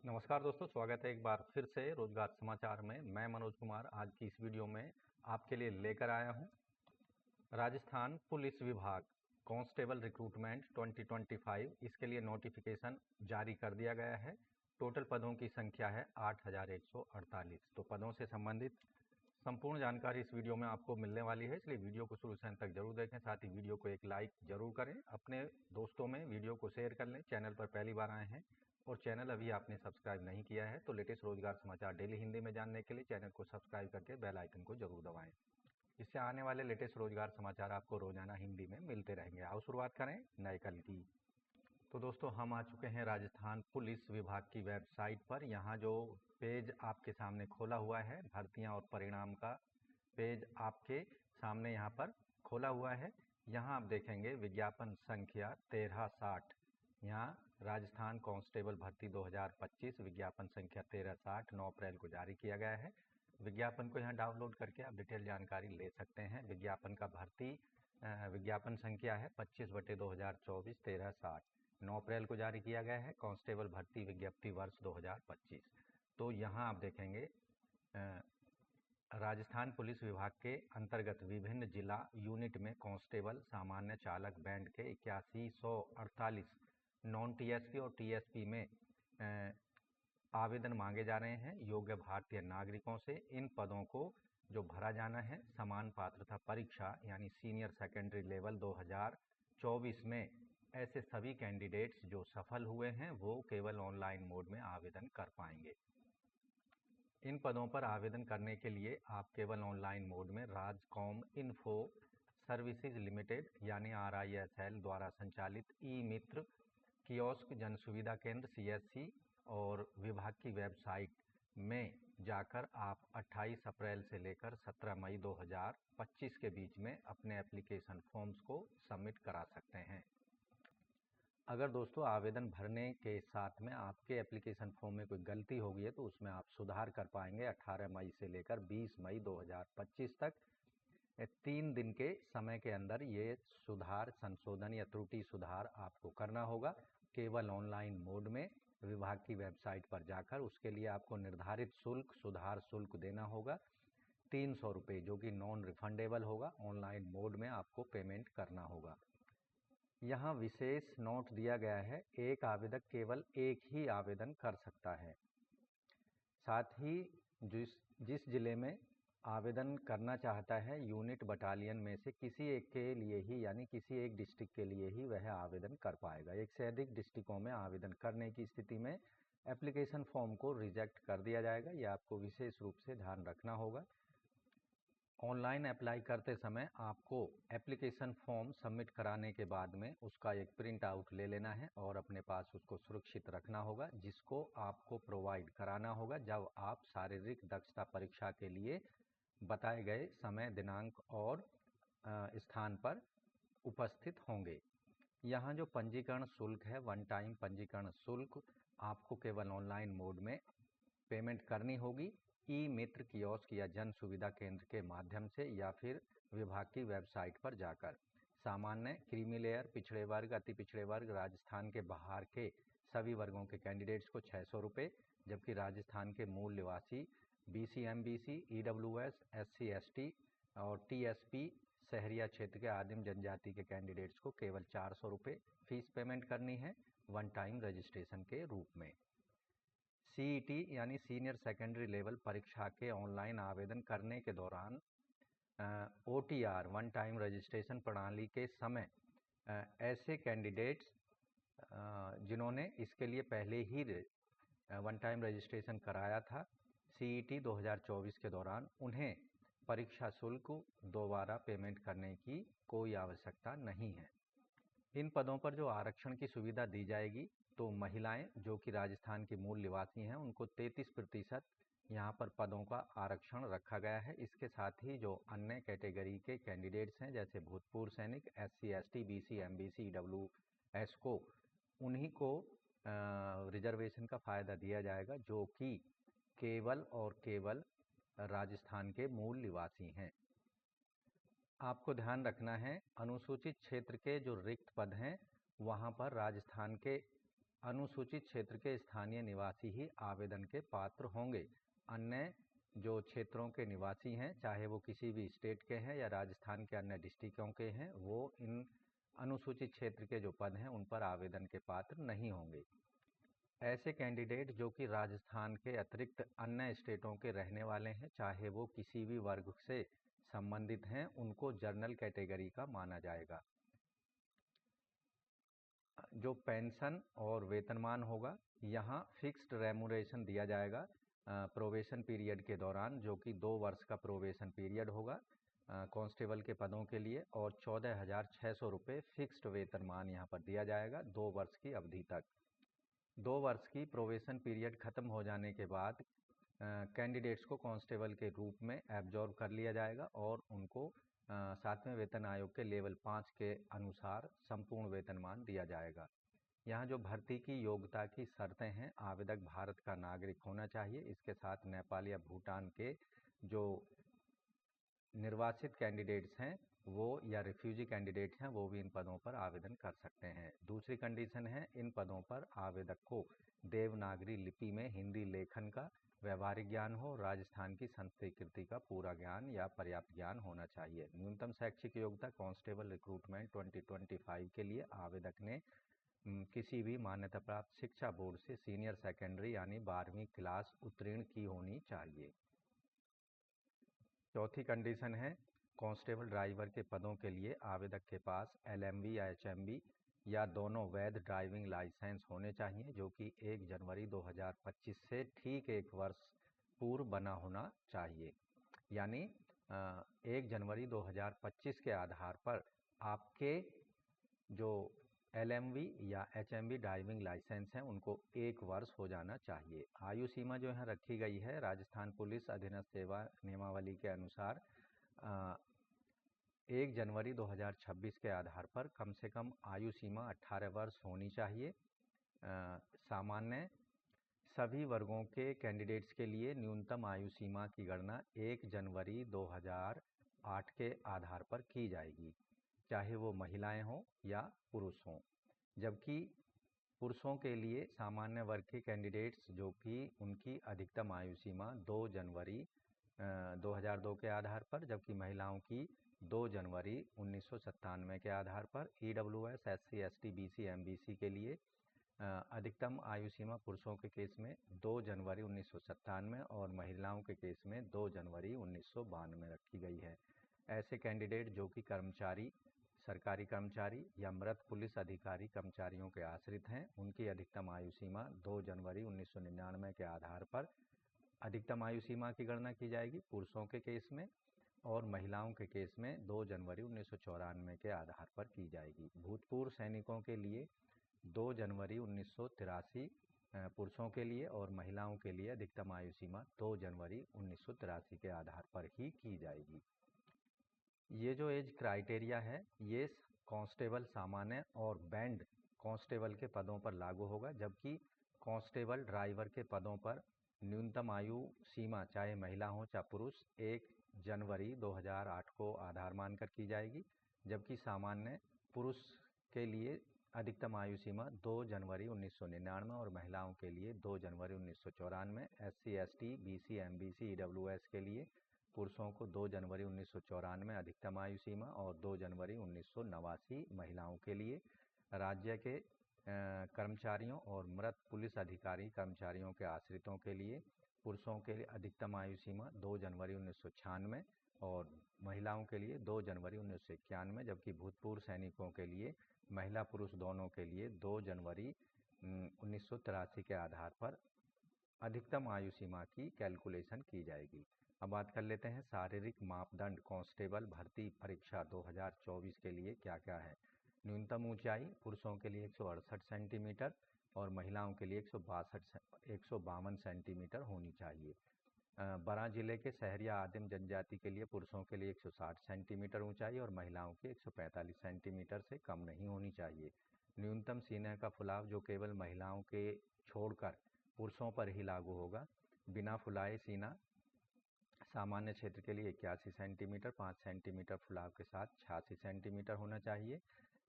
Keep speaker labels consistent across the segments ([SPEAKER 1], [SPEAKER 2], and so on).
[SPEAKER 1] नमस्कार दोस्तों, स्वागत है एक बार फिर से रोजगार समाचार में। मैं मनोज कुमार आज की इस वीडियो में आपके लिए लेकर आया हूं राजस्थान पुलिस विभाग कांस्टेबल रिक्रूटमेंट 2025। इसके लिए नोटिफिकेशन जारी कर दिया गया है। टोटल पदों की संख्या है 8148। तो पदों से संबंधित संपूर्ण जानकारी इस वीडियो में आपको मिलने वाली है, इसलिए वीडियो को शुरू से अंत तक जरूर देखें। साथ ही वीडियो को एक लाइक जरूर करें, अपने दोस्तों में वीडियो को शेयर कर लें। चैनल पर पहली बार आए हैं और चैनल अभी आपने सब्सक्राइब नहीं किया है तो लेटेस्ट रोजगार समाचार डेली हिंदी में जानने के लिए चैनल को सब्सक्राइब करके बेल आइकन को जरूर दबाएं। इससे आने वाले लेटेस्ट रोजगार समाचार आपको रोजाना हिंदी में मिलते रहेंगे। आओ शुरुआत करें नए कल की। तो दोस्तों, हम आ चुके हैं राजस्थान पुलिस विभाग की वेबसाइट पर। यहाँ जो पेज आपके सामने खोला हुआ है, भर्तियाँ और परिणाम का पेज आपके सामने यहाँ पर खोला हुआ है। यहाँ आप देखेंगे विज्ञापन संख्या 1360। यहाँ राजस्थान कांस्टेबल भर्ती 2025 विज्ञापन संख्या 1360 9 अप्रैल को जारी किया गया है। विज्ञापन को यहाँ डाउनलोड करके आप डिटेल जानकारी ले सकते हैं। विज्ञापन का भर्ती विज्ञापन संख्या है 25/2024 1360, 9 अप्रैल को जारी किया गया है। कांस्टेबल भर्ती विज्ञप्ति वर्ष 2025। तो यहाँ आप देखेंगे राजस्थान पुलिस विभाग के अंतर्गत विभिन्न जिला यूनिट में कांस्टेबल सामान्य चालक बैंड के 8148 नॉन टीएसपी और टीएसपी में आवेदन मांगे जा रहे हैं योग्य भारतीय नागरिकों से। इन पदों को जो भरा जाना है समान पात्रता परीक्षा यानी सीनियर सेकेंडरी लेवल 2024 में ऐसे सभी कैंडिडेट्स जो सफल हुए हैं वो केवल ऑनलाइन मोड में आवेदन कर पाएंगे। इन पदों पर आवेदन करने के लिए आप केवल ऑनलाइन मोड में राजकॉम इन्फो सर्विसेज लिमिटेड यानी RISL द्वारा संचालित ई मित्र कियोस्क जन सुविधा केंद्र CSC और विभाग की वेबसाइट में जाकर आप 28 अप्रैल से लेकर 17 मई 2025 के बीच में अपने एप्लीकेशन फॉर्म्स को सबमिट करा सकते हैं। अगर दोस्तों आवेदन भरने के साथ में आपके एप्लीकेशन फॉर्म में कोई गलती हो गई है तो उसमें आप सुधार कर पाएंगे। 18 मई से लेकर 20 मई 2025 तक 3 दिन के समय के अंदर ये सुधार, संशोधन या त्रुटि सुधार आपको करना होगा केवल ऑनलाइन मोड में विभाग की वेबसाइट पर जाकर। उसके लिए आपको निर्धारित शुल्क, सुधार शुल्क देना होगा 300 रुपये, जो कि नॉन रिफंडेबल होगा। ऑनलाइन मोड में आपको पेमेंट करना होगा। यहाँ विशेष नोट दिया गया है, एक आवेदक केवल एक ही आवेदन कर सकता है। साथ ही जिस जिले में आवेदन करना चाहता है यूनिट बटालियन में से किसी एक के लिए ही यानी किसी एक डिस्ट्रिक्ट के लिए ही वह आवेदन कर पाएगा। एक से अधिक डिस्ट्रिक्टों में आवेदन करने की स्थिति में एप्लीकेशन फॉर्म को रिजेक्ट कर दिया जाएगा। यह आपको विशेष रूप से ध्यान रखना होगा। ऑनलाइन अप्लाई करते समय आपको एप्लीकेशन फॉर्म सबमिट कराने के बाद में उसका एक प्रिंट आउट ले लेना है और अपने पास उसको सुरक्षित रखना होगा, जिसको आपको प्रोवाइड कराना होगा जब आप शारीरिक दक्षता परीक्षा के लिए बताए गए समय, दिनांक और स्थान पर उपस्थित होंगे। यहाँ जो पंजीकरण शुल्क है, वन टाइम पंजीकरण शुल्क आपको केवल ऑनलाइन मोड में पेमेंट करनी होगी ई मित्र कियोस्क या जन सुविधा केंद्र के माध्यम से या फिर विभाग की वेबसाइट पर जाकर। सामान्य, क्रीमी लेयर, पिछड़े वर्ग, अति पिछड़े वर्ग, राजस्थान के बाहर के सभी वर्गों के कैंडिडेट्स को 600 रुपये, जबकि राजस्थान के मूल निवासी BC MBC EWS SC ST और TSP शहरिया क्षेत्र के आदिम जनजाति के कैंडिडेट्स को केवल 400 रुपये फीस पेमेंट करनी है वन टाइम रजिस्ट्रेशन के रूप में। CET यानी सीनियर सेकेंडरी लेवल परीक्षा के ऑनलाइन आवेदन करने के दौरान OTR वन टाइम रजिस्ट्रेशन प्रणाली के समय ऐसे कैंडिडेट्स जिन्होंने इसके लिए पहले ही वन टाइम रजिस्ट्रेशन कराया था CET 2024 के दौरान, उन्हें परीक्षा शुल्क दोबारा पेमेंट करने की कोई आवश्यकता नहीं है। इन पदों पर जो आरक्षण की सुविधा दी जाएगी तो महिलाएं जो कि राजस्थान के मूल निवासी हैं उनको 33% यहाँ पर पदों का आरक्षण रखा गया है। इसके साथ ही जो अन्य कैटेगरी के कैंडिडेट्स हैं जैसे भूतपूर्व सैनिक, SC ST BC MBC EWS को उन्हीं को रिजर्वेशन का फ़ायदा दिया जाएगा जो कि केवल और केवल राजस्थान के मूल निवासी हैं। आपको ध्यान रखना है अनुसूचित क्षेत्र के जो रिक्त पद हैं वहाँ पर राजस्थान के अनुसूचित क्षेत्र के स्थानीय निवासी ही आवेदन के पात्र होंगे। अन्य जो क्षेत्रों के निवासी हैं, चाहे वो किसी भी स्टेट के हैं या राजस्थान के अन्य डिस्ट्रिक्टों के हैं, वो इन अनुसूचित क्षेत्र के जो पद हैं उन पर आवेदन के पात्र नहीं होंगे। ऐसे कैंडिडेट जो कि राजस्थान के अतिरिक्त अन्य स्टेटों के रहने वाले हैं, चाहे वो किसी भी वर्ग से संबंधित हैं, उनको जनरल कैटेगरी का माना जाएगा। जो पेंशन और वेतनमान होगा, यहाँ फिक्स्ड रेमुनरेशन दिया जाएगा प्रोबेशन पीरियड के दौरान, जो कि 2 वर्ष का प्रोबेशन पीरियड होगा कांस्टेबल के पदों के लिए, और 14,600 रुपये फिक्स्ड वेतनमान यहाँ पर दिया जाएगा 2 वर्ष की अवधि तक। 2 वर्ष की प्रोबेशन पीरियड खत्म हो जाने के बाद कैंडिडेट्स को कांस्टेबल के रूप में एब्जॉर्ब कर लिया जाएगा और उनको 7वें वेतन आयोग के लेवल 5 के अनुसार संपूर्ण वेतनमान दिया जाएगा। यहाँ जो भर्ती की योग्यता की शर्तें हैं, आवेदक भारत का नागरिक होना चाहिए। इसके साथ नेपाल या भूटान के जो निर्वाचित कैंडिडेट्स हैं वो या रिफ्यूजी कैंडिडेट्स हैं वो भी इन पदों पर आवेदन कर सकते हैं। दूसरी कंडीशन है, इन पदों पर आवेदक को देवनागरी लिपि में हिंदी लेखन का व्यवहारिक ज्ञान हो, राजस्थान की संस्कृति का पूरा ज्ञान या पर्याप्त ज्ञान होना चाहिए। न्यूनतम शैक्षिक योग्यता कांस्टेबल रिक्रूटमेंट 2025 के लिए आवेदक ने किसी भी मान्यता प्राप्त शिक्षा बोर्ड से सीनियर सेकेंडरी यानी 12वीं क्लास उत्तीर्ण की होनी चाहिए। चौथी कंडीशन है, कांस्टेबल ड्राइवर के पदों के लिए आवेदक के पास LMB या HMB या दोनों वैध ड्राइविंग लाइसेंस होने चाहिए, जो कि 1 जनवरी 2025 से ठीक 1 वर्ष पूर्व बना होना चाहिए। यानी 1 जनवरी 2025 के आधार पर आपके जो LMB या HMB ड्राइविंग लाइसेंस हैं उनको 1 वर्ष हो जाना चाहिए। आयु सीमा जो यहाँ रखी गई है, राजस्थान पुलिस अधीनस्थ सेवा नियमावली के अनुसार 1 जनवरी 2026 के आधार पर कम से कम आयु सीमा 18 वर्ष होनी चाहिए। सामान्य सभी वर्गों के कैंडिडेट्स के लिए न्यूनतम आयु सीमा की गणना 1 जनवरी 2008 के आधार पर की जाएगी, चाहे वो महिलाएं हों या पुरुष हों। जबकि पुरुषों के लिए सामान्य वर्ग के कैंडिडेट्स जो कि उनकी अधिकतम आयु सीमा 2 जनवरी 2002 के आधार पर, जबकि महिलाओं की 2 जनवरी 1997 के आधार पर। EWS, SC, ST, BC, MBC के लिए अधिकतम आयु सीमा पुरुषों के केस में 2 जनवरी 1997 और महिलाओं के केस में 2 जनवरी 1992 रखी गई है। ऐसे कैंडिडेट जो कि कर्मचारी, सरकारी कर्मचारी या मृत पुलिस अधिकारी कर्मचारियों के आश्रित हैं, उनकी अधिकतम आयु सीमा 2 जनवरी 1999 के आधार पर अधिकतम आयु सीमा की गणना की जाएगी पुरुषों के केस में, और महिलाओं के केस में 2 जनवरी 1994 के आधार पर की जाएगी। भूतपूर्व सैनिकों के लिए 2 जनवरी 1983 पुरुषों के लिए और महिलाओं के लिए अधिकतम आयु सीमा 2 जनवरी 1983 के आधार पर ही की जाएगी। ये जो एज क्राइटेरिया है ये कांस्टेबल सामान्य और बैंड कांस्टेबल के पदों पर लागू होगा, जबकि कांस्टेबल ड्राइवर के पदों पर न्यूनतम आयु सीमा चाहे महिला हो चाहे पुरुष 1 जनवरी 2008 को आधार मानकर की जाएगी, जबकि सामान्य पुरुष के लिए अधिकतम आयु सीमा 2 जनवरी 1999 और महिलाओं के लिए 2 जनवरी 1994। SC, ST, BC, MBC, EWS के लिए पुरुषों को 2 जनवरी 1994 अधिकतम आयु सीमा और 2 जनवरी 1989 महिलाओं के लिए। राज्य के कर्मचारियों और मृत पुलिस अधिकारी कर्मचारियों के आश्रितों के लिए पुरुषों के लिए अधिकतम आयु सीमा 2 जनवरी 1996 और महिलाओं के लिए 2 जनवरी 1991, जबकि भूतपूर्व सैनिकों के लिए महिला पुरुष दोनों के लिए 2 जनवरी 1983 के आधार पर अधिकतम आयु सीमा की कैलकुलेशन की जाएगी। अब बात कर लेते हैं शारीरिक मापदंड कांस्टेबल भर्ती परीक्षा 2024 के लिए क्या क्या है। न्यूनतम ऊंचाई पुरुषों के लिए 168 सेंटीमीटर और महिलाओं के लिए 152 सेंटीमीटर होनी चाहिए। बरां जिले के शहरिया आदिम जनजाति के लिए पुरुषों के लिए 160 सेंटीमीटर ऊंचाई और महिलाओं की 145 सेंटीमीटर से कम नहीं होनी चाहिए। न्यूनतम सीने का फुलाव जो केवल महिलाओं के छोड़कर पुरुषों पर ही लागू होगा। बिना फुलाए सीना सामान्य क्षेत्र के लिए 81 सेंटीमीटर, 5 सेंटीमीटर फुलाव के साथ 86 सेंटीमीटर होना चाहिए।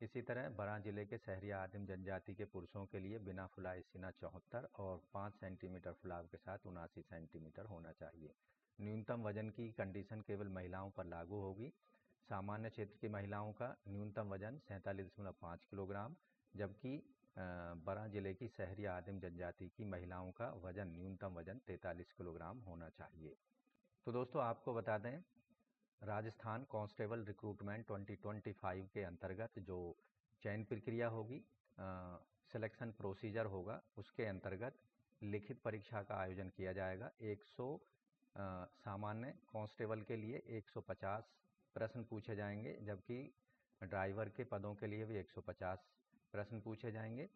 [SPEAKER 1] इसी तरह बरां जिले के शहरी आदिम जनजाति के पुरुषों के लिए बिना फुलाए सीना 74 और 5 सेंटीमीटर फुलाव के साथ 79 सेंटीमीटर होना चाहिए। न्यूनतम वजन की कंडीशन केवल महिलाओं पर लागू होगी। सामान्य क्षेत्र की महिलाओं का न्यूनतम वजन 47.5 किलोग्राम, जबकि बरां जिले की शहरी आदिम जनजाति की महिलाओं का न्यूनतम वजन 43 किलोग्राम होना चाहिए। तो दोस्तों आपको बता दें, राजस्थान कांस्टेबल रिक्रूटमेंट 2025 के अंतर्गत जो चयन प्रक्रिया होगी, सिलेक्शन प्रोसीजर होगा, उसके अंतर्गत लिखित परीक्षा का आयोजन किया जाएगा। 100 सामान्य कांस्टेबल के लिए 150 प्रश्न पूछे जाएंगे, जबकि ड्राइवर के पदों के लिए भी 150 प्रश्न पूछे जाएंगे।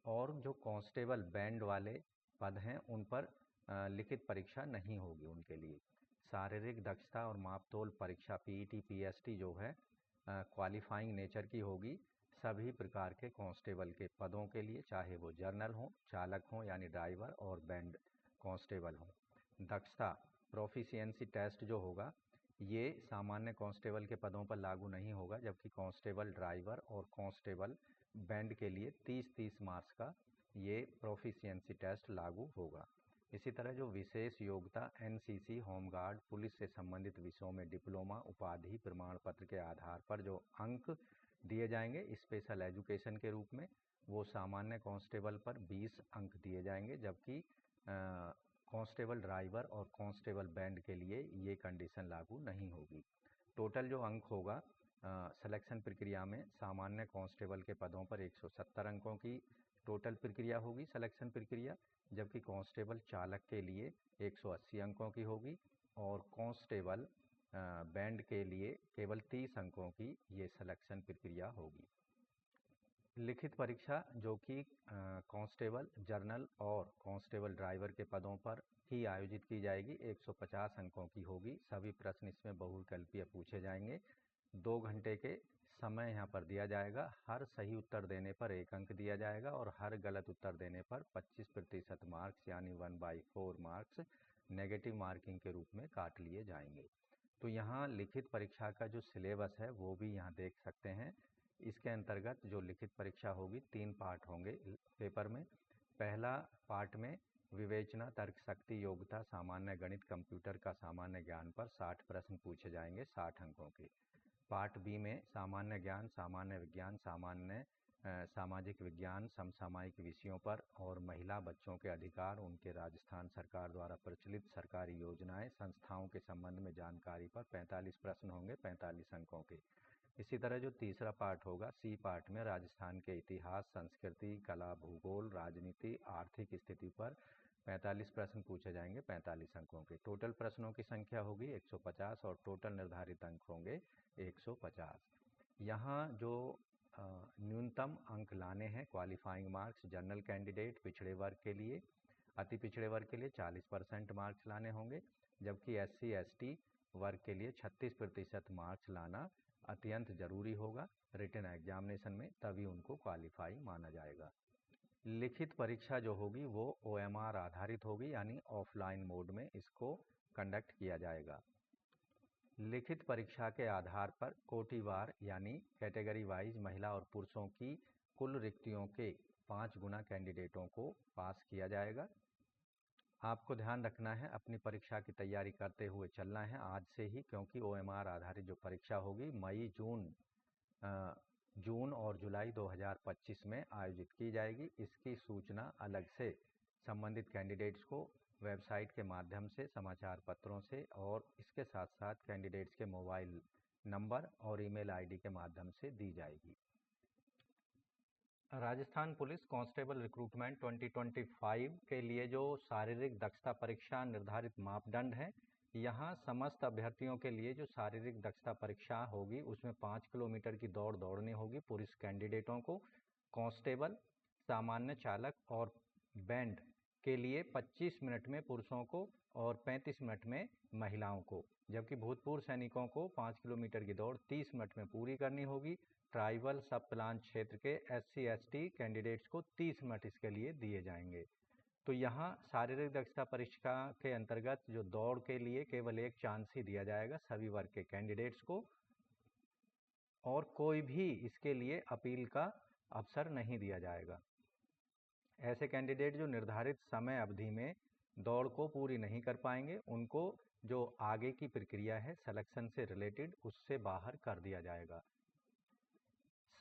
[SPEAKER 1] और जो कांस्टेबल बैंड वाले पद हैं उन पर लिखित परीक्षा नहीं होगी उनके लिए। शारीरिक दक्षता और मापतोल परीक्षा पीईटी पीएसटी जो है क्वालिफाइंग नेचर की होगी सभी प्रकार के कांस्टेबल के पदों के लिए, चाहे वो जर्नल हो, चालक हो यानी ड्राइवर और बैंड कांस्टेबल हो। दक्षता प्रोफिशिएंसी टेस्ट जो होगा ये सामान्य कांस्टेबल के पदों पर लागू नहीं होगा, जबकि कांस्टेबल ड्राइवर और कांस्टेबल बैंड के लिए 30-30 मार्क्स का ये प्रोफिशिएंसी टेस्ट लागू होगा। इसी तरह जो विशेष योग्यता एनसीसी, होमगार्ड, पुलिस से संबंधित विषयों में डिप्लोमा, उपाधि, प्रमाण पत्र के आधार पर जो अंक दिए जाएंगे स्पेशल एजुकेशन के रूप में, वो सामान्य कांस्टेबल पर 20 अंक दिए जाएंगे, जबकि कांस्टेबल ड्राइवर और कांस्टेबल बैंड के लिए ये कंडीशन लागू नहीं होगी। टोटल जो अंक होगा सिलेक्शन प्रक्रिया में, सामान्य कांस्टेबल के पदों पर 170 अंकों की टोटल प्रक्रिया होगी, सिलेक्शन प्रक्रिया, जबकि कांस्टेबल चालक के लिए 180 अंकों की होगी और कांस्टेबल बैंड के लिए केवल 30 अंकों की ये सिलेक्शन प्रक्रिया होगी। लिखित परीक्षा जो कि कांस्टेबल, जर्नल और कांस्टेबल ड्राइवर के पदों पर ही आयोजित की जाएगी, 150 अंकों की होगी। सभी प्रश्न इसमें बहुविकल्पीय पूछे जाएंगे। 2 घंटे के समय यहाँ पर दिया जाएगा। हर सही उत्तर देने पर 1 अंक दिया जाएगा और हर गलत उत्तर देने पर 25% मार्क्स यानी 1/4 मार्क्स नेगेटिव मार्किंग के रूप में काट लिए जाएंगे। तो यहाँ लिखित परीक्षा का जो सिलेबस है वो भी यहाँ देख सकते हैं। इसके अंतर्गत जो लिखित परीक्षा होगी 3 पार्ट होंगे पेपर में। पहला पार्ट में विवेचना, तर्क शक्ति, योग्यता, सामान्य गणित, कंप्यूटर का सामान्य ज्ञान पर 60 प्रश्न पूछे जाएंगे 60 अंकों के। पार्ट बी में सामान्य ज्ञान, सामान्य विज्ञान, सामाजिक विज्ञान, समसामयिक विषयों पर और महिला बच्चों के अधिकार, उनके राजस्थान सरकार द्वारा प्रचलित सरकारी योजनाएं, संस्थाओं के संबंध में जानकारी पर 45 प्रश्न होंगे 45 अंकों के। इसी तरह जो तीसरा पार्ट होगा सी पार्ट में राजस्थान के इतिहास, संस्कृति, कला, भूगोल, राजनीति, आर्थिक स्थिति पर 45 प्रश्न पूछे जाएंगे 45 अंकों के। टोटल प्रश्नों की संख्या होगी 150 और टोटल निर्धारित अंक होंगे 150। यहाँ जो न्यूनतम अंक लाने हैं क्वालिफाइंग मार्क्स, जनरल कैंडिडेट पिछड़े वर्ग के लिए, अति पिछड़े वर्ग के लिए 40% मार्क्स लाने होंगे, जबकि SC ST वर्ग के लिए 36% मार्क्स लाना अत्यंत जरूरी होगा रिटन एग्जामिनेशन में, तभी उनको क्वालिफाई माना जाएगा। लिखित परीक्षा जो होगी वो OMR आधारित होगी, यानी ऑफलाइन मोड में इसको कंडक्ट किया जाएगा। लिखित परीक्षा के आधार पर कोटिवार यानी कैटेगरी वाइज महिला और पुरुषों की कुल रिक्तियों के 5 गुना कैंडिडेटों को पास किया जाएगा। आपको ध्यान रखना है, अपनी परीक्षा की तैयारी करते हुए चलना है आज से ही, क्योंकि OMR आधारित जो परीक्षा होगी मई, जून और जुलाई 2025 में आयोजित की जाएगी। इसकी सूचना अलग से संबंधित कैंडिडेट्स को वेबसाइट के माध्यम से, समाचार पत्रों से और इसके साथ साथ कैंडिडेट्स के मोबाइल नंबर और ईमेल आईडी के माध्यम से दी जाएगी। राजस्थान पुलिस कांस्टेबल रिक्रूटमेंट 2025 के लिए जो शारीरिक दक्षता परीक्षा निर्धारित मापदंड है, यहाँ समस्त अभ्यर्थियों के लिए जो शारीरिक दक्षता परीक्षा होगी उसमें 5 किलोमीटर की दौड़ दौड़नी होगी पुरुष कैंडिडेटों को। कांस्टेबल, सामान्य चालक और बैंड के लिए 25 मिनट में पुरुषों को और 35 मिनट में महिलाओं को, जबकि भूतपूर्व सैनिकों को 5 किलोमीटर की दौड़ 30 मिनट में पूरी करनी होगी। ट्राइबल सब प्लान क्षेत्र के SC ST कैंडिडेट्स को 30 मिनट इसके लिए दिए जाएंगे। तो यहाँ शारीरिक दक्षता परीक्षा के अंतर्गत जो दौड़ के लिए केवल 1 चांस ही दिया जाएगा सभी वर्ग के कैंडिडेट्स को, और कोई भी इसके लिए अपील का अवसर नहीं दिया जाएगा। ऐसे कैंडिडेट जो निर्धारित समय अवधि में दौड़ को पूरी नहीं कर पाएंगे, उनको जो आगे की प्रक्रिया है सिलेक्शन से रिलेटेड, उससे बाहर कर दिया जाएगा।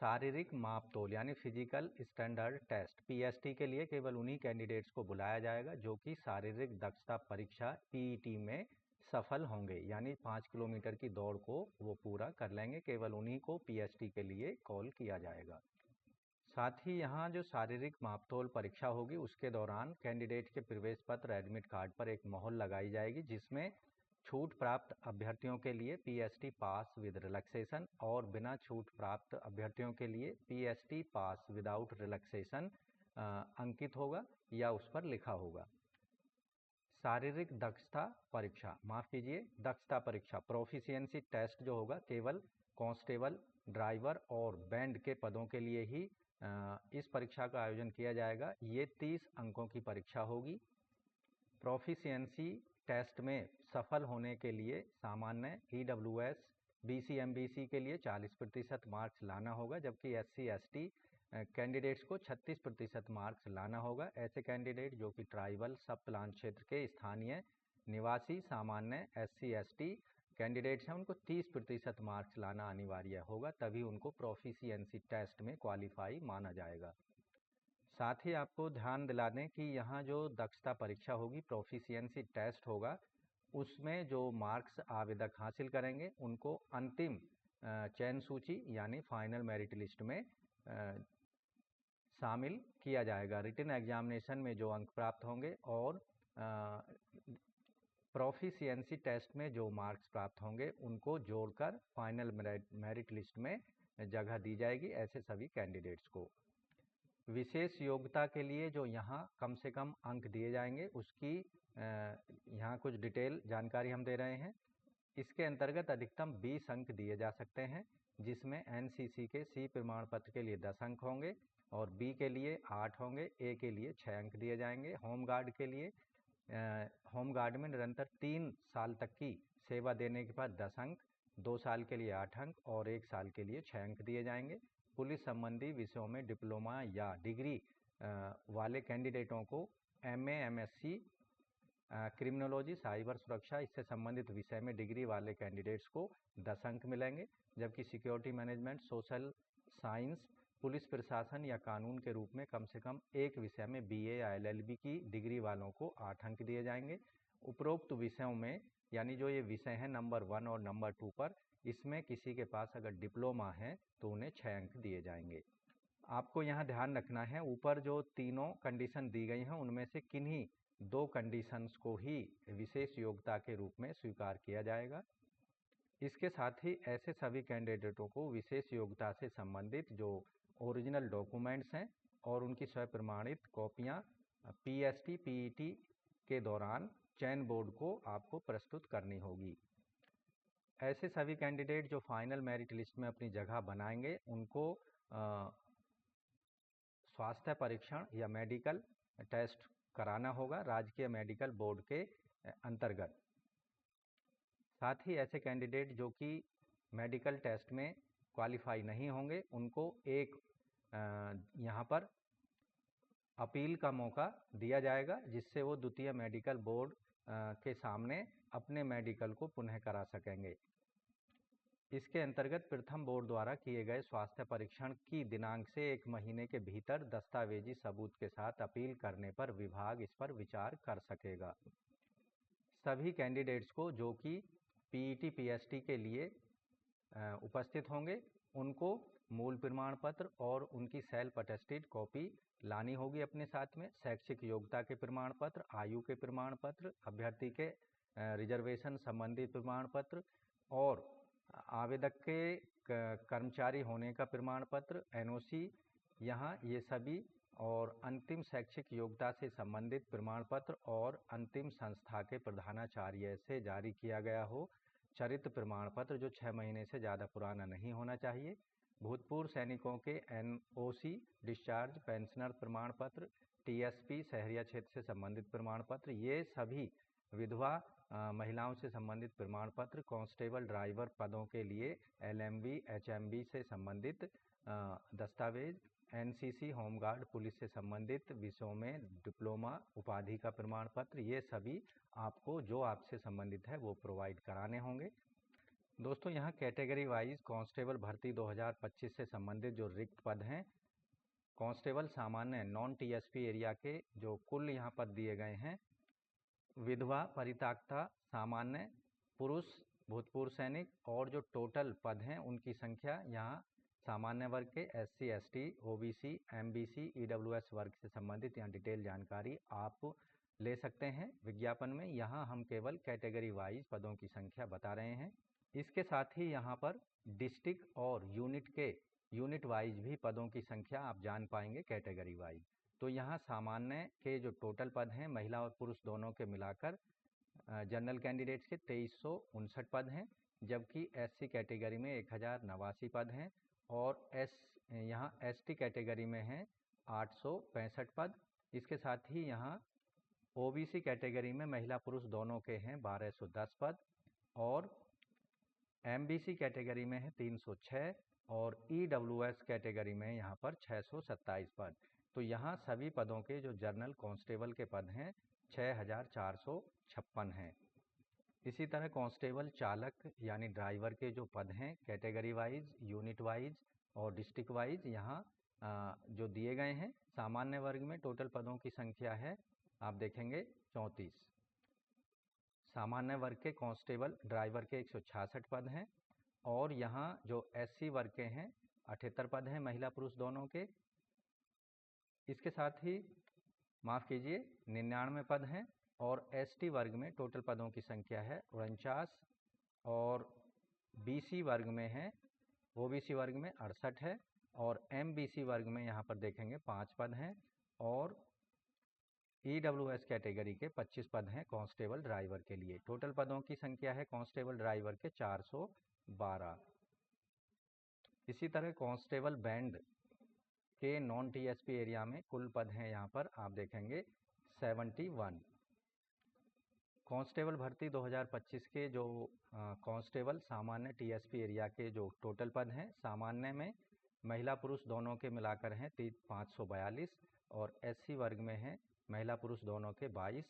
[SPEAKER 1] शारीरिक मापतोल यानी फिजिकल स्टैंडर्ड टेस्ट पीएसटी के लिए केवल उन्हीं कैंडिडेट्स को बुलाया जाएगा जो कि शारीरिक दक्षता परीक्षा पीईटी में सफल होंगे, यानी 5 किलोमीटर की दौड़ को वो पूरा कर लेंगे। केवल उन्हीं को पीएसटी के लिए कॉल किया जाएगा। साथ ही यहाँ जो शारीरिक मापतोल परीक्षा होगी उसके दौरान कैंडिडेट के प्रवेश पत्र एडमिट कार्ड पर एक मोहर लगाई जाएगी, जिसमें छूट प्राप्त अभ्यर्थियों के लिए पीएसटी पास विद रिलैक्सेशन और बिना छूट प्राप्त अभ्यर्थियों के लिए पीएसटी पास विदाउट रिलैक्सेशन अंकित होगा या उस पर लिखा होगा। शारीरिक दक्षता परीक्षा, माफ़ कीजिए, दक्षता परीक्षा प्रोफिशिएंसी टेस्ट जो होगा केवल कांस्टेबल, ड्राइवर और बैंड के पदों के लिए ही इस परीक्षा का आयोजन किया जाएगा। ये 30 अंकों की परीक्षा होगी। प्रोफिशिएंसी टेस्ट में सफल होने के लिए सामान्य ईडब्ल्यूएस बीसीएमबीसी के लिए 40% मार्क्स लाना होगा, जबकि एससी एसटी कैंडिडेट्स को 36% मार्क्स लाना होगा। ऐसे कैंडिडेट जो कि ट्राइबल सब प्लान क्षेत्र के स्थानीय निवासी सामान्य एससी एसटी कैंडिडेट्स हैं, उनको 30% मार्क्स लाना अनिवार्य होगा, तभी उनको प्रोफिशिएंसी टेस्ट में क्वालिफाई माना जाएगा। साथ ही आपको ध्यान दिला दें कि यहाँ जो दक्षता परीक्षा होगी, प्रोफिशिएंसी टेस्ट होगा, उसमें जो मार्क्स आवेदक हासिल करेंगे उनको अंतिम चयन सूची यानी फाइनल मेरिट लिस्ट में शामिल किया जाएगा। रिटन एग्जामिनेशन में जो अंक प्राप्त होंगे और प्रोफिशिएंसी टेस्ट में जो मार्क्स प्राप्त होंगे उनको जोड़कर फाइनल मेरिट लिस्ट में जगह दी जाएगी ऐसे सभी कैंडिडेट्स को। विशेष योग्यता के लिए जो यहाँ कम से कम अंक दिए जाएंगे उसकी यहाँ कुछ डिटेल जानकारी हम दे रहे हैं। इसके अंतर्गत अधिकतम 20 अंक दिए जा सकते हैं, जिसमें एनसीसी के सी प्रमाण पत्र के लिए 10 अंक होंगे और बी के लिए 8 होंगे, ए के लिए 6 अंक दिए जाएंगे। होमगार्ड के लिए होमगार्ड में निरंतर 3 साल तक की सेवा देने के बाद 10 अंक, 2 साल के लिए 8 अंक और 1 साल के लिए 6 अंक दिए जाएंगे। पुलिस संबंधी विषयों में डिप्लोमा या डिग्री वाले कैंडिडेटों को एमए एमएससी क्रिमिनोलॉजी साइबर सुरक्षा इससे संबंधित विषय में डिग्री वाले कैंडिडेट्स को 10 अंक मिलेंगे, जबकि security management, social science, police प्रशासन या कानून के रूप में कम से कम एक विषय में बीए या एलएलबी की डिग्री वालों को 8 अंक दिए जाएंगे। उपरोक्त विषयों में यानी जो ये विषय हैं नंबर 1 और नंबर 2 पर, इसमें किसी के पास अगर डिप्लोमा है तो उन्हें 6 अंक दिए जाएंगे। आपको यहाँ ध्यान रखना है, ऊपर जो तीनों कंडीशन दी गई हैं उनमें से किन्हीं 2 कंडीशंस को ही विशेष योग्यता के रूप में स्वीकार किया जाएगा। इसके साथ ही ऐसे सभी कैंडिडेटों को विशेष योग्यता से संबंधित जो ओरिजिनल डॉक्यूमेंट्स हैं और उनकी स्वप्रमाणित कॉपियाँ पीएसटी पीईटी के दौरान चयन बोर्ड को आपको प्रस्तुत करनी होगी। ऐसे सभी कैंडिडेट जो फाइनल मेरिट लिस्ट में अपनी जगह बनाएंगे उनको स्वास्थ्य परीक्षण या मेडिकल टेस्ट कराना होगा राजकीय मेडिकल बोर्ड के अंतर्गत। साथ ही ऐसे कैंडिडेट जो कि मेडिकल टेस्ट में क्वालिफाई नहीं होंगे उनको एक यहाँ पर अपील का मौका दिया जाएगा, जिससे वो द्वितीय मेडिकल बोर्ड के सामने अपने मेडिकल को पुनः करा सकेंगे। इसके अंतर्गत प्रथम बोर्ड द्वारा किए गए स्वास्थ्य परीक्षण की दिनांक से 1 महीने के भीतर दस्तावेजी सबूत के साथ अपील करने पर विभाग इस पर विचार कर सकेगा। सभी कैंडिडेट्स को जो कि पीईटी पीएसटी के लिए उपस्थित होंगे उनको मूल प्रमाण पत्र और उनकी सेल्फ अटेस्टेड कॉपी लानी होगी अपने साथ में। शैक्षिक योग्यता के प्रमाण पत्र, आयु के प्रमाण पत्र, अभ्यर्थी के रिजर्वेशन संबंधी प्रमाण पत्र और आवेदक के कर्मचारी होने का प्रमाण पत्र एनओसी यहाँ ये सभी, और अंतिम शैक्षिक योग्यता से संबंधित प्रमाण पत्र और अंतिम संस्था के प्रधानाचार्य से जारी किया गया हो चरित्र प्रमाण पत्र जो 6 महीने से ज़्यादा पुराना नहीं होना चाहिए। भूतपूर्व सैनिकों के एनओसी, डिस्चार्ज, पेंशनर प्रमाण पत्र, टीएसपी शहरिया क्षेत्र से संबंधित प्रमाण पत्र, ये सभी विधवा महिलाओं से संबंधित प्रमाण पत्र, कांस्टेबल ड्राइवर पदों के लिए LMB HMB से संबंधित दस्तावेज, NCC होमगार्ड पुलिस से संबंधित विषयों में डिप्लोमा उपाधि का प्रमाण पत्र, ये सभी आपको जो आपसे संबंधित है वो प्रोवाइड कराने होंगे। दोस्तों यहाँ कैटेगरी वाइज कांस्टेबल भर्ती 2025 से संबंधित जो रिक्त पद हैं, कांस्टेबल सामान्य नॉन TSP एरिया के जो कुल यहाँ पद दिए गए हैं, विधवा परित्यक्ता सामान्य पुरुष भूतपूर्व सैनिक और जो टोटल पद हैं उनकी संख्या यहाँ सामान्य वर्ग के SC ST OBC MBC EWS वर्ग से संबंधित यहाँ डिटेल जानकारी आप ले सकते हैं विज्ञापन में। यहाँ हम केवल कैटेगरी वाइज पदों की संख्या बता रहे हैं। इसके साथ ही यहाँ पर डिस्ट्रिक्ट और यूनिट वाइज भी पदों की संख्या आप जान पाएंगे कैटेगरी वाइज। तो यहाँ सामान्य के जो टोटल पद हैं महिला और पुरुष दोनों के मिलाकर जनरल कैंडिडेट्स के 2359 पद हैं, जबकि SC कैटेगरी में 1089 पद हैं और यहाँ ST कैटेगरी में हैं 865 पद। इसके साथ ही यहाँ OBC कैटेगरी में महिला पुरुष दोनों के हैं 1210 पद और MBC कैटेगरी में है 306 और EWS कैटेगरी में यहाँ पर 627 पद। तो यहाँ सभी पदों के जो जनरल कांस्टेबल के पद हैं 6456 हैं। इसी तरह कांस्टेबल चालक यानी ड्राइवर के जो पद हैं कैटेगरी वाइज, यूनिट वाइज और डिस्ट्रिक्ट वाइज यहाँ जो दिए गए हैं। सामान्य वर्ग में टोटल पदों की संख्या है आप देखेंगे 34। सामान्य वर्ग के कांस्टेबल ड्राइवर के 166 पद हैं और यहाँ जो SC वर्ग के हैं 78 पद हैं महिला पुरुष दोनों के। इसके साथ ही 99 पद हैं और ST वर्ग में टोटल पदों की संख्या है 49 और BC वर्ग में है, OBC वर्ग में 68 है और MBC वर्ग में यहाँ पर देखेंगे 5 पद हैं और EWS कैटेगरी के 25 पद हैं कांस्टेबल ड्राइवर के लिए। टोटल पदों की संख्या है कांस्टेबल ड्राइवर के 412। इसी तरह कांस्टेबल बैंड के नॉन TSP एरिया में कुल पद हैं यहाँ पर आप देखेंगे 71। कांस्टेबल भर्ती 2025 के जो कांस्टेबल सामान्य TSP एरिया के जो टोटल पद हैं, सामान्य में महिला पुरुष दोनों के मिलाकर हैं 542 और SC वर्ग में है महिला पुरुष दोनों के 22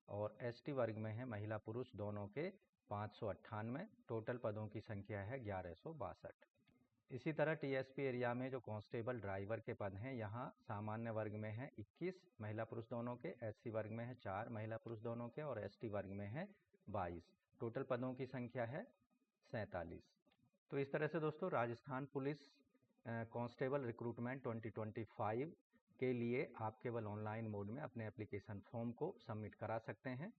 [SPEAKER 1] और ST वर्ग में है महिला पुरुष दोनों के 598। टोटल पदों की संख्या है 1162। इसी तरह TSP एरिया में जो कांस्टेबल ड्राइवर के पद हैं यहाँ सामान्य वर्ग में है 21 महिला पुरुष दोनों के, SC वर्ग में है 4 महिला पुरुष दोनों के और ST वर्ग में है 22। टोटल पदों की संख्या है 47। तो इस तरह से दोस्तों राजस्थान पुलिस कांस्टेबल रिक्रूटमेंट 2025 के लिए आप केवल ऑनलाइन मोड में अपने एप्लीकेशन फॉर्म को सबमिट करा सकते हैं।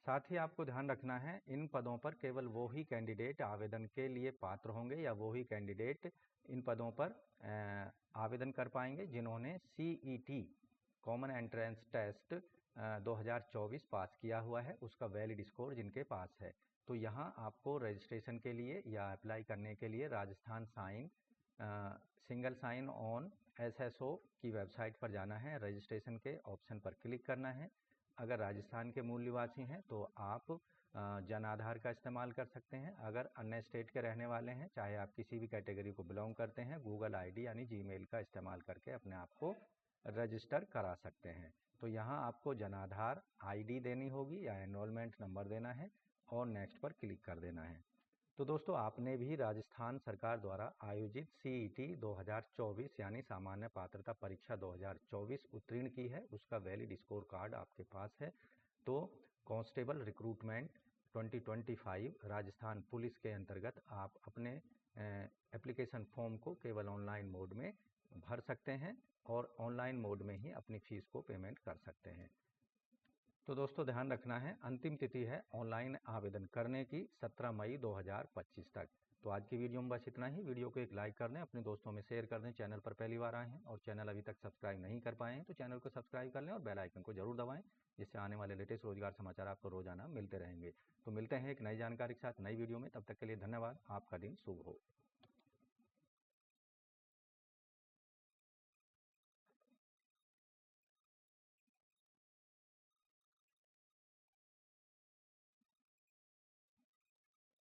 [SPEAKER 1] साथ ही आपको ध्यान रखना है इन पदों पर केवल वो ही कैंडिडेट आवेदन के लिए पात्र होंगे या वो ही कैंडिडेट इन पदों पर आवेदन कर पाएंगे जिन्होंने CET कॉमन एंट्रेंस टेस्ट 2024 पास किया हुआ है, उसका वैलिड स्कोर जिनके पास है। तो यहाँ आपको रजिस्ट्रेशन के लिए या अप्लाई करने के लिए Rajasthan single sign on SSO की वेबसाइट पर जाना है, रजिस्ट्रेशन के ऑप्शन पर क्लिक करना है। अगर राजस्थान के मूल निवासी हैं तो आप जन आधार का इस्तेमाल कर सकते हैं। अगर अन्य स्टेट के रहने वाले हैं, चाहे आप किसी भी कैटेगरी को बिलोंग करते हैं, गूगल ID यानी Gmail का इस्तेमाल करके अपने आप को रजिस्टर करा सकते हैं। तो यहाँ आपको जन आधार ID देनी होगी या एनरोलमेंट नंबर देना है और नेक्स्ट पर क्लिक कर देना है। तो दोस्तों आपने भी राजस्थान सरकार द्वारा आयोजित CET 2024 यानी सामान्य पात्रता परीक्षा 2024 उत्तीर्ण की है, उसका वैलिड स्कोर कार्ड आपके पास है। तो कांस्टेबल रिक्रूटमेंट 2025 राजस्थान पुलिस के अंतर्गत आप अपने एप्लीकेशन फॉर्म को केवल ऑनलाइन मोड में भर सकते हैं और ऑनलाइन मोड में ही अपनी फीस को पेमेंट कर सकते हैं। तो दोस्तों ध्यान रखना है अंतिम तिथि है ऑनलाइन आवेदन करने की 17 मई 2025 तक। तो आज की वीडियो में बस इतना ही। वीडियो को एक लाइक कर दें, अपने दोस्तों में शेयर कर दें। चैनल पर पहली बार आए हैं और चैनल अभी तक सब्सक्राइब नहीं कर पाए हैं तो चैनल को सब्सक्राइब कर लें और बेल आइकन को जरूर दबाएं, जिससे आने वाले लेटेस्ट रोजगार समाचार आपको रोजाना मिलते रहेंगे। तो मिलते हैं एक नई जानकारी के साथ नई वीडियो में, तब तक के लिए धन्यवाद। आपका दिन शुभ हो।